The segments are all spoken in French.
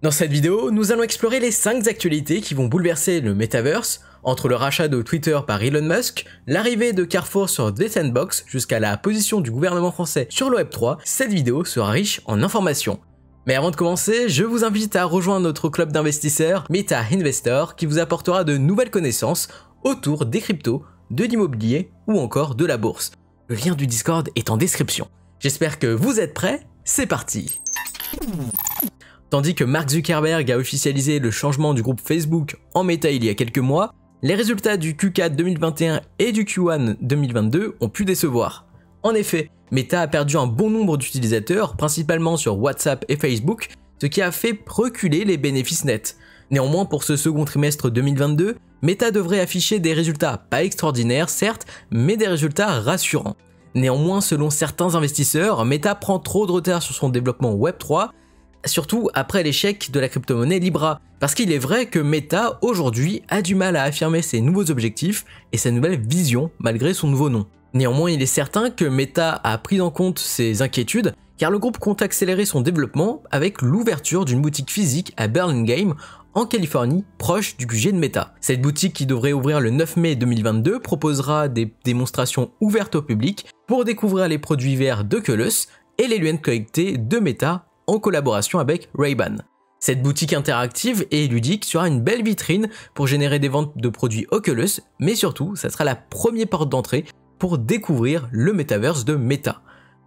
Dans cette vidéo, nous allons explorer les 5 actualités qui vont bouleverser le Metaverse, entre le rachat de Twitter par Elon Musk, l'arrivée de Carrefour sur The Sandbox jusqu'à la position du gouvernement français sur le Web3, cette vidéo sera riche en informations. Mais avant de commencer, je vous invite à rejoindre notre club d'investisseurs Meta Investor qui vous apportera de nouvelles connaissances autour des cryptos, de l'immobilier ou encore de la bourse. Le lien du Discord est en description. J'espère que vous êtes prêts, c'est parti! Tandis que Mark Zuckerberg a officialisé le changement du groupe Facebook en Meta il y a quelques mois, les résultats du Q4 2021 et du Q1 2022 ont pu décevoir. En effet, Meta a perdu un bon nombre d'utilisateurs, principalement sur WhatsApp et Facebook, ce qui a fait reculer les bénéfices nets. Néanmoins, pour ce second trimestre 2022, Meta devrait afficher des résultats pas extraordinaires certes, mais des résultats rassurants. Néanmoins, selon certains investisseurs, Meta prend trop de retard sur son développement Web3, surtout après l'échec de la crypto-monnaie Libra, parce qu'il est vrai que Meta aujourd'hui a du mal à affirmer ses nouveaux objectifs et sa nouvelle vision malgré son nouveau nom. Néanmoins, il est certain que Meta a pris en compte ces inquiétudes car le groupe compte accélérer son développement avec l'ouverture d'une boutique physique à Burlingame en Californie, proche du QG de Meta. Cette boutique qui devrait ouvrir le 9 mai 2022 proposera des démonstrations ouvertes au public pour découvrir les produits verts d'Oculus et les lunettes connectées de Meta en collaboration avec Ray-Ban. Cette boutique interactive et ludique sera une belle vitrine pour générer des ventes de produits Oculus, mais surtout, ça sera la première porte d'entrée pour découvrir le Metaverse de Meta.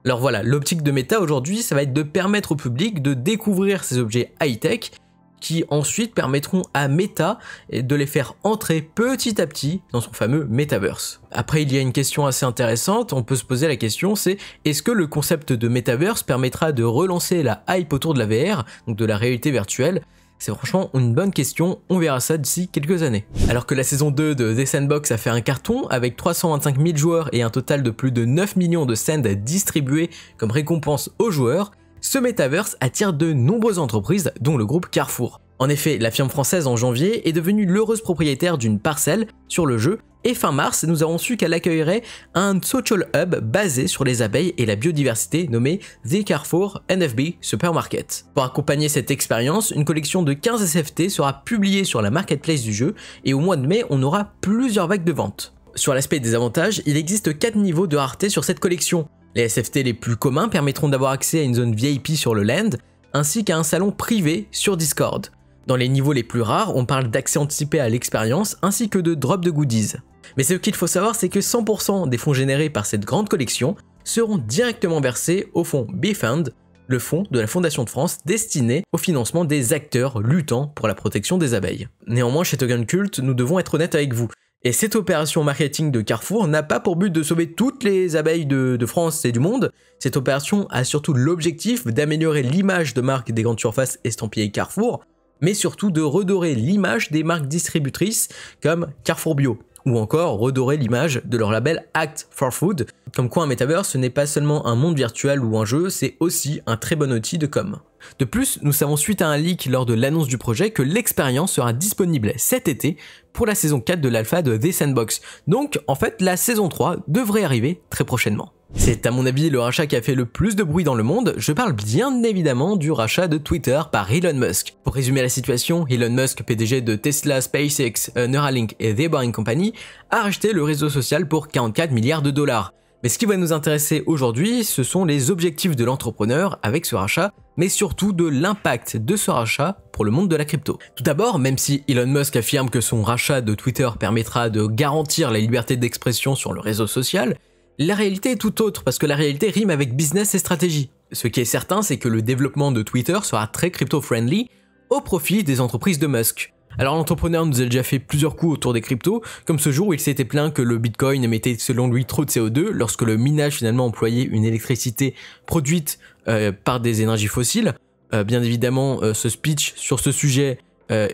Alors voilà, l'optique de Meta aujourd'hui, ça va être de permettre au public de découvrir ces objets high-tech qui ensuite permettront à Meta de les faire entrer petit à petit dans son fameux Metaverse. Après, il y a une question assez intéressante, on peut se poser la question, c'est est-ce que le concept de Metaverse permettra de relancer la hype autour de la VR, donc de la réalité virtuelle? C'est franchement une bonne question, on verra ça d'ici quelques années. Alors que la saison 2 de The Sandbox a fait un carton avec 325 000 joueurs et un total de plus de 9 millions de sands distribués comme récompense aux joueurs, ce Metaverse attire de nombreuses entreprises, dont le groupe Carrefour. En effet, la firme française en janvier est devenue l'heureuse propriétaire d'une parcelle sur le jeu, et fin mars, nous avons su qu'elle accueillerait un social hub basé sur les abeilles et la biodiversité nommé The Carrefour NFB Supermarket. Pour accompagner cette expérience, une collection de 15 SFT sera publiée sur la marketplace du jeu, et au mois de mai, on aura plusieurs vagues de ventes. Sur l'aspect des avantages, il existe 4 niveaux de rareté sur cette collection. Les SFT les plus communs permettront d'avoir accès à une zone VIP sur le land, ainsi qu'à un salon privé sur Discord. Dans les niveaux les plus rares, on parle d'accès anticipé à l'expérience, ainsi que de drop de goodies. Mais ce qu'il faut savoir, c'est que 100% des fonds générés par cette grande collection seront directement versés au fonds BeFund, le fonds de la Fondation de France destiné au financement des acteurs luttant pour la protection des abeilles. Néanmoins, chez Token Cult, nous devons être honnêtes avec vous. Et cette opération marketing de Carrefour n'a pas pour but de sauver toutes les abeilles de France et du monde. Cette opération a surtout l'objectif d'améliorer l'image de marque des grandes surfaces estampillées Carrefour, mais surtout de redorer l'image des marques distributrices comme Carrefour Bio, ou encore redorer l'image de leur label Act for Food. Comme quoi un Metaverse, ce n'est pas seulement un monde virtuel ou un jeu, c'est aussi un très bon outil de com. De plus, nous savons suite à un leak lors de l'annonce du projet que l'expérience sera disponible cet été pour la saison 4 de l'alpha de The Sandbox. Donc en fait, la saison 3 devrait arriver très prochainement. C'est à mon avis le rachat qui a fait le plus de bruit dans le monde, je parle bien évidemment du rachat de Twitter par Elon Musk. Pour résumer la situation, Elon Musk, PDG de Tesla, SpaceX, Neuralink et The Boring Company, a racheté le réseau social pour 44 milliards de dollars. Mais ce qui va nous intéresser aujourd'hui, ce sont les objectifs de l'entrepreneur avec ce rachat, mais surtout de l'impact de ce rachat pour le monde de la crypto. Tout d'abord, même si Elon Musk affirme que son rachat de Twitter permettra de garantir la liberté d'expression sur le réseau social, la réalité est tout autre parce que la réalité rime avec business et stratégie. Ce qui est certain, c'est que le développement de Twitter sera très crypto-friendly au profit des entreprises de Musk. Alors l'entrepreneur nous a déjà fait plusieurs coups autour des cryptos, comme ce jour où il s'était plaint que le Bitcoin émettait selon lui trop de CO2 lorsque le minage finalement employait une électricité produite par des énergies fossiles. Bien évidemment, ce speech sur ce sujet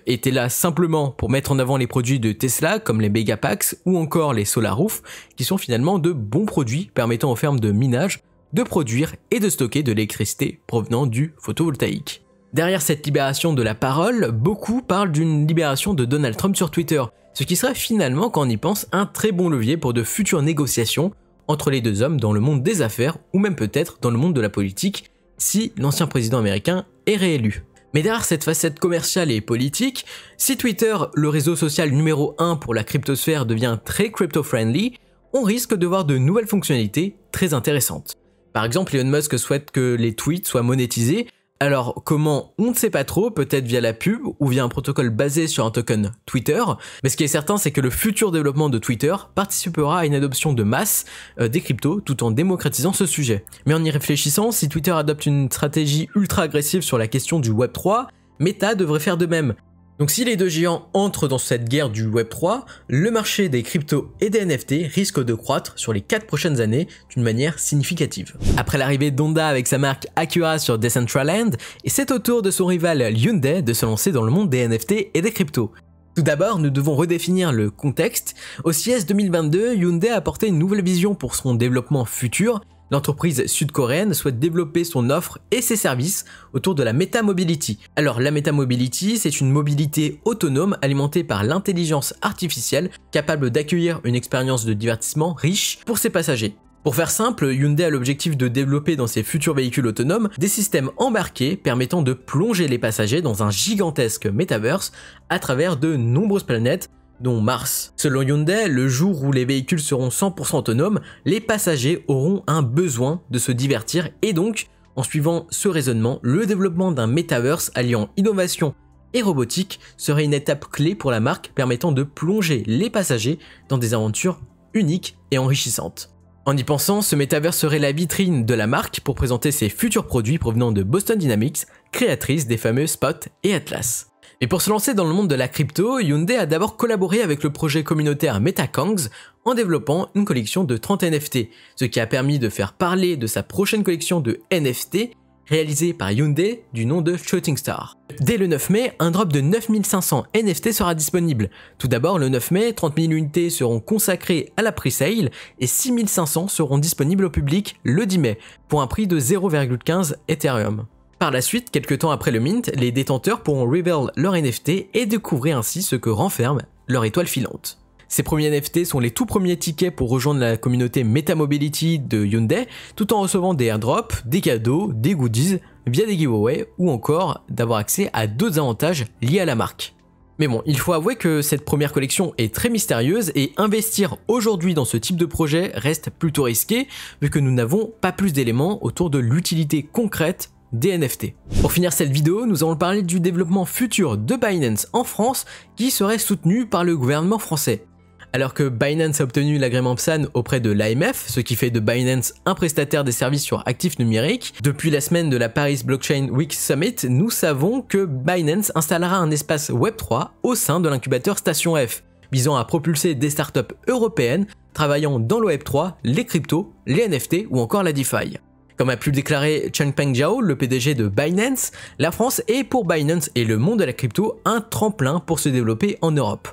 était là simplement pour mettre en avant les produits de Tesla comme les Megapacks ou encore les SolarRoof, qui sont finalement de bons produits permettant aux fermes de minage de produire et de stocker de l'électricité provenant du photovoltaïque. Derrière cette libération de la parole, beaucoup parlent d'une libération de Donald Trump sur Twitter, ce qui serait finalement, quand on y pense, un très bon levier pour de futures négociations entre les deux hommes dans le monde des affaires ou même peut-être dans le monde de la politique si l'ancien président américain est réélu. Mais derrière cette facette commerciale et politique, si Twitter, le réseau social numéro 1 pour la cryptosphère, devient très crypto-friendly, on risque de voir de nouvelles fonctionnalités très intéressantes. Par exemple, Elon Musk souhaite que les tweets soient monétisés. Alors comment, on ne sait pas trop, peut-être via la pub ou via un protocole basé sur un token Twitter, mais ce qui est certain c'est que le futur développement de Twitter participera à une adoption de masse des cryptos tout en démocratisant ce sujet. Mais en y réfléchissant, si Twitter adopte une stratégie ultra agressive sur la question du Web3, Meta devrait faire de même. Donc si les deux géants entrent dans cette guerre du Web3, le marché des cryptos et des NFT risque de croître sur les 4 prochaines années d'une manière significative. Après l'arrivée d'Honda avec sa marque Acura sur Decentraland, et c'est au tour de son rival Hyundai de se lancer dans le monde des NFT et des cryptos. Tout d'abord, nous devons redéfinir le contexte. Au CES 2022, Hyundai a apporté une nouvelle vision pour son développement futur. L'entreprise sud-coréenne souhaite développer son offre et ses services autour de la Meta-Mobility. Alors la Meta-Mobility, c'est une mobilité autonome alimentée par l'intelligence artificielle capable d'accueillir une expérience de divertissement riche pour ses passagers. Pour faire simple, Hyundai a l'objectif de développer dans ses futurs véhicules autonomes des systèmes embarqués permettant de plonger les passagers dans un gigantesque metaverse à travers de nombreuses planètes, dont Mars. Selon Hyundai, le jour où les véhicules seront 100% autonomes, les passagers auront un besoin de se divertir et donc, en suivant ce raisonnement, le développement d'un metaverse alliant innovation et robotique serait une étape clé pour la marque permettant de plonger les passagers dans des aventures uniques et enrichissantes. En y pensant, ce metaverse serait la vitrine de la marque pour présenter ses futurs produits provenant de Boston Dynamics, créatrice des fameux Spot et Atlas. Mais pour se lancer dans le monde de la crypto, Hyundai a d'abord collaboré avec le projet communautaire MetaKongs en développant une collection de 30 NFT, ce qui a permis de faire parler de sa prochaine collection de NFT réalisée par Hyundai du nom de Shooting Star. Dès le 9 mai, un drop de 9500 NFT sera disponible. Tout d'abord, le 9 mai, 30 000 unités seront consacrées à la pre-sale et 6500 seront disponibles au public le 10 mai, pour un prix de 0,15 Ethereum. Par la suite, quelques temps après le mint, les détenteurs pourront reveal leur NFT et découvrir ainsi ce que renferme leur étoile filante. Ces premiers NFT sont les tout premiers tickets pour rejoindre la communauté Meta-Mobility de Hyundai, tout en recevant des airdrops, des cadeaux, des goodies, via des giveaways ou encore d'avoir accès à d'autres avantages liés à la marque. Mais bon, il faut avouer que cette première collection est très mystérieuse et investir aujourd'hui dans ce type de projet reste plutôt risqué vu que nous n'avons pas plus d'éléments autour de l'utilité concrète des NFT. Pour finir cette vidéo, nous allons parler du développement futur de Binance en France qui serait soutenu par le gouvernement français. Alors que Binance a obtenu l'agrément PSAN auprès de l'AMF, ce qui fait de Binance un prestataire des services sur actifs numériques, depuis la semaine de la Paris Blockchain Week Summit, nous savons que Binance installera un espace Web3 au sein de l'incubateur Station F, visant à propulser des startups européennes travaillant dans le Web3, les cryptos, les NFT ou encore la DeFi. Comme a pu le déclarer Changpeng Zhao, le PDG de Binance, la France est pour Binance et le monde de la crypto un tremplin pour se développer en Europe.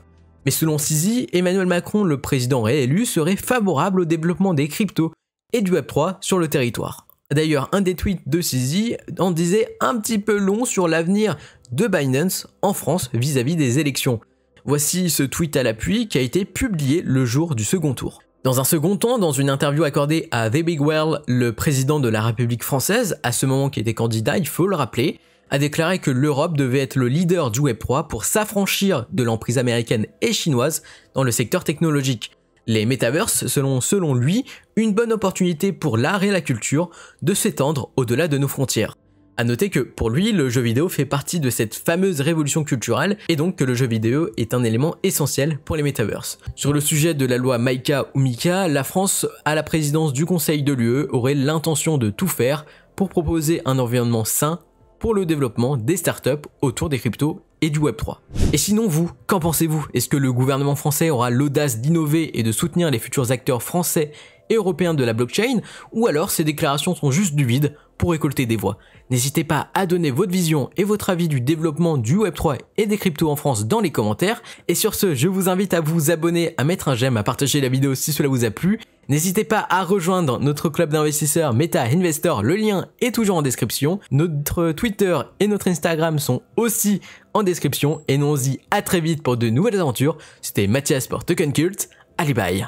Mais selon CZ, Emmanuel Macron, le président réélu, serait favorable au développement des cryptos et du Web3 sur le territoire. D'ailleurs, un des tweets de CZ en disait un petit peu long sur l'avenir de Binance en France vis-à-vis des élections. Voici ce tweet à l'appui qui a été publié le jour du second tour. Dans un second temps, dans une interview accordée à The Big Well, le président de la République française, à ce moment qui était candidat, il faut le rappeler, a déclaré que l'Europe devait être le leader du Web3 pour s'affranchir de l'emprise américaine et chinoise dans le secteur technologique. Les metaverses seront selon lui une bonne opportunité pour l'art et la culture de s'étendre au-delà de nos frontières. A noter que pour lui, le jeu vidéo fait partie de cette fameuse révolution culturelle et donc que le jeu vidéo est un élément essentiel pour les metaverses. Sur le sujet de la loi MICA ou MICA, la France, à la présidence du Conseil de l'UE, aurait l'intention de tout faire pour proposer un environnement sain pour le développement des startups autour des cryptos et du Web3. Et sinon vous, qu'en pensez-vous? Est-ce que le gouvernement français aura l'audace d'innover et de soutenir les futurs acteurs français et européens de la blockchain, ou alors ces déclarations sont juste du vide pour récolter des voix? N'hésitez pas à donner votre vision et votre avis du développement du Web3 et des cryptos en France dans les commentaires. Et sur ce, je vous invite à vous abonner, à mettre un j'aime, à partager la vidéo si cela vous a plu. N'hésitez pas à rejoindre notre club d'investisseurs Meta Investor, le lien est toujours en description. Notre Twitter et notre Instagram sont aussi en description et nous on se dit à très vite pour de nouvelles aventures. C'était Mathias pour Token Cult, allez bye.